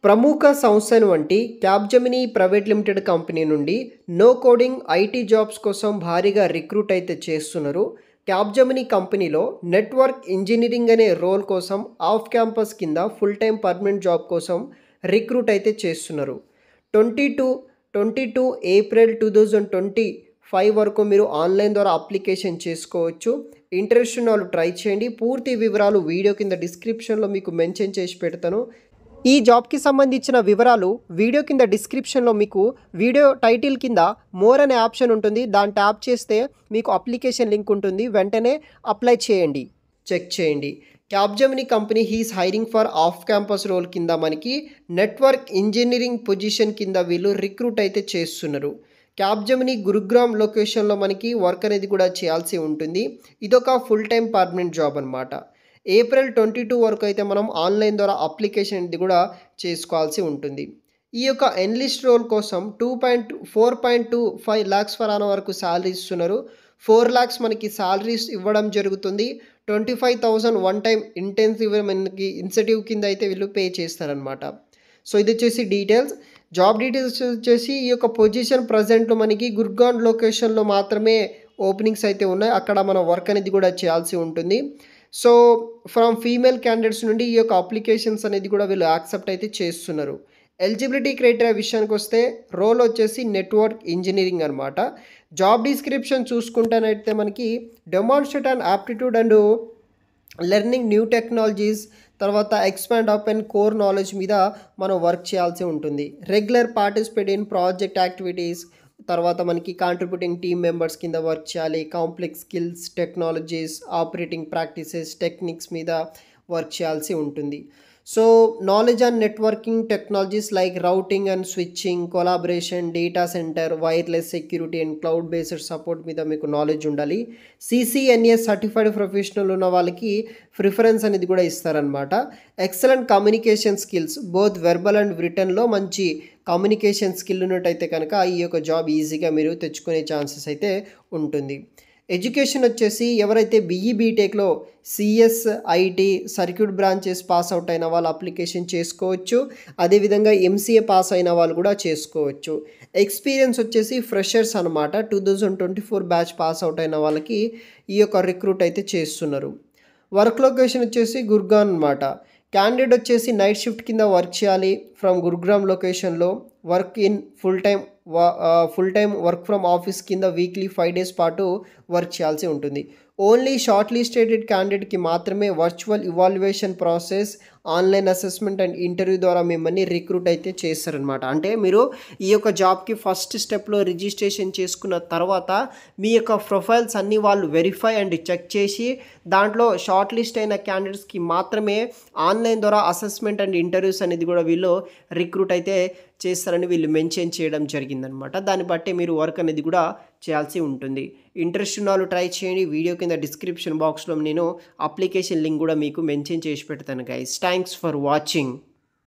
ప్రముఖ సంస్థను వంటి క్యాబ్జెమినీ ప్రైవేట్ లిమిటెడ్ కంపెనీ నుండి నో కోడింగ్ ఐటీ జాబ్స్ కోసం భారీగా రిక్రూట్ అయితే చేస్తున్నారు. క్యాబ్జెమినీ కంపెనీలో నెట్వర్క్ ఇంజనీరింగ్ అనే రోల్ కోసం ఆఫ్ క్యాంపస్ కింద ఫుల్ టైం పర్మనెంట్ జాబ్ కోసం రిక్రూట్ అయితే చేస్తున్నారు. 22 ఏప్రిల్ 2025 వరకు మీరు ఆన్లైన్ ద్వారా అప్లికేషన్ చేసుకోవచ్చు. ఇంట్రెస్ట్ ఉన్న వాళ్ళు ట్రై చేయండి. పూర్తి వివరాలు వీడియో కింద డిస్క్రిప్షన్లో మీకు మెన్షన్ చేసి పెడతాను. ఈ జాబ్కి సంబంధించిన వివరాలు వీడియో కింద డిస్క్రిప్షన్లో మీకు వీడియో టైటిల్ కింద మోర్ అనే ఆప్షన్ ఉంటుంది. దాన్ని ట్యాప్ చేస్తే మీకు అప్లికేషన్ లింక్ ఉంటుంది. వెంటనే అప్లై చేయండి, చెక్ చేయండి. Capgemini company is hiring for off campus role కింద మనకి నెట్వర్క్ ఇంజనీరింగ్ పొజిషన్ కింద వీళ్ళు రిక్రూట్ అయితే చేస్తున్నారు. క్యాబ్జెమినీ గురుగ్రామ్ లొకేషన్లో మనకి వర్క్ అనేది కూడా చేయాల్సి ఉంటుంది. ఇదొక ఫుల్ టైం పర్మనెంట్ జాబ్ అనమాట. ఏప్రిల్ 22 వరకు అయితే మనం ఆన్లైన్ ద్వారా అప్లికేషన్ ఇది కూడా చేసుకోవాల్సి ఉంటుంది. ఈ యొక్క ఎన్లిస్ట్ రోల్ కోసం 4.25 lakhs ఫర్ annum వరకు శాలరీ ఇస్తున్నారు. 4 lakhs మనకి శాలరీస్ ఇవ్వడం జరుగుతుంది. 25,000 వన్ టైం ఇంటెన్సివ్ మనకి ఇన్సెంటివ్ కింద అయితే వీళ్ళు పే చేస్తారనమాట. సో ఇది వచ్చేసి డీటెయిల్స్. జాబ్ డీటెయిల్స్ వచ్చేసి ఈ యొక్క పొజిషన్ ప్రజెంట్లో మనకి గుర్గాన్ లొకేషన్లో మాత్రమే ఓపెనింగ్స్ అయితే ఉన్నాయి. అక్కడ మన వర్క్ అనేది కూడా చేయాల్సి ఉంటుంది. సో ఫ్రమ్ ఫీమేల్ క్యాండిడేట్స్ నుండి ఈ యొక్క అప్లికేషన్స్ అనేది కూడా వీళ్ళు యాక్సెప్ట్ అయితే చేస్తున్నారు. ఎలిజిబిలిటీ క్రైటీరియా విషయానికి వస్తే రోల్ వచ్చేసి నెట్వర్క్ ఇంజనీరింగ్ అనమాట. జాబ్ డిస్క్రిప్షన్ చూసుకుంటేనైతే మనకి demonstrate and aptitude and learning new technologies, తర్వాత expand up and core knowledge మీద మనం వర్క్ చేయాల్సి ఉంటుంది. Regular participate in project activities, తర్వాత మనకి కాంట్రిబ్యూటింగ్ టీమ్ మెంబర్స్ కింద వర్క్ చేయాలి. Complex skills, technologies, operating practices, techniques మీద వర్క్ చేయాల్సి ఉంటుంది. So knowledge and networking technologies like routing and switching, collaboration, data centre, wireless security and cloud based support మీద మీకు knowledge ఉండాలి. CCNA సర్టిఫైడ్ ప్రొఫెషనల్ ఉన్న వాళ్ళకి ప్రిఫరెన్స్ అనేది కూడా ఇస్తారనమాట. Excellent communication skills both verbal and రిటర్న్లో మంచి కమ్యూనికేషన్ స్కిల్ ఉన్నట్టయితే కనుక ఈ యొక్క జాబ్ ఈజీగా మీరు తెచ్చుకునే ఛాన్సెస్ అయితే ఉంటుంది. ఎడ్యుకేషన్ వచ్చేసి ఎవరైతే BE BTechలో CS, IT, circuit branches pass out అయిన వాళ్ళు అప్లికేషన్ చేసుకోవచ్చు. అదేవిధంగా MCA పాస్ అయిన వాళ్ళు కూడా చేసుకోవచ్చు. ఎక్స్పీరియన్స్ వచ్చేసి ఫ్రెషర్స్ అనమాట. 2024 బ్యాచ్ పాస్ అవుట్ అయిన వాళ్ళకి ఈ యొక్క రిక్రూట్ అయితే చేస్తున్నారు. వర్క్ లొకేషన్ వచ్చేసి గుర్గాన్ అనమాట. క్యాండిడేట్ వచ్చేసి నైట్ షిఫ్ట్ కింద వర్క్ చేయాలి. ఫ్రమ్ గురుగ్రామ్ లొకేషన్లో work in full time work from office కింద వీక్లీ 5 days పాటు వర్క్ చేయాల్సి ఉంటుంది. ఓన్లీ షార్ట్ లిస్టెడ్ క్యాండిడేట్కి మాత్రమే virtual evaluation process, online assessment and interview ద్వారా మిమ్మల్ని రిక్రూట్ అయితే చేస్తారనమాట. అంటే మీరు ఈ యొక్క జాబ్కి ఫస్ట్ స్టెప్లో రిజిస్ట్రేషన్ చేసుకున్న తర్వాత మీ యొక్క ప్రొఫైల్స్ అన్నీ వాళ్ళు వెరిఫై అండ్ చెక్ చేసి దాంట్లో షార్ట్ లిస్ట్ అయిన క్యాండిడేట్స్కి మాత్రమే ఆన్లైన్ ద్వారా అసెస్మెంట్ అండ్ ఇంటర్వ్యూస్ అనేది కూడా వీళ్ళు రిక్రూట్ అయితే చేస్తారని వీళ్ళు మెన్షన్ చేయడం జరిగిందనమాట. దాన్ని బట్టి మీరు వర్క్ అనేది కూడా చేయాల్సి ఉంటుంది. ఇంట్రెస్ట్ ఉన్న వాళ్ళు ట్రై చేయండి. వీడియో కింద డిస్క్రిప్షన్ బాక్స్లో నేను అప్లికేషన్ లింక్ కూడా మీకు మెన్షన్ చేసి పెడతాను గైస్. Thanks for watching.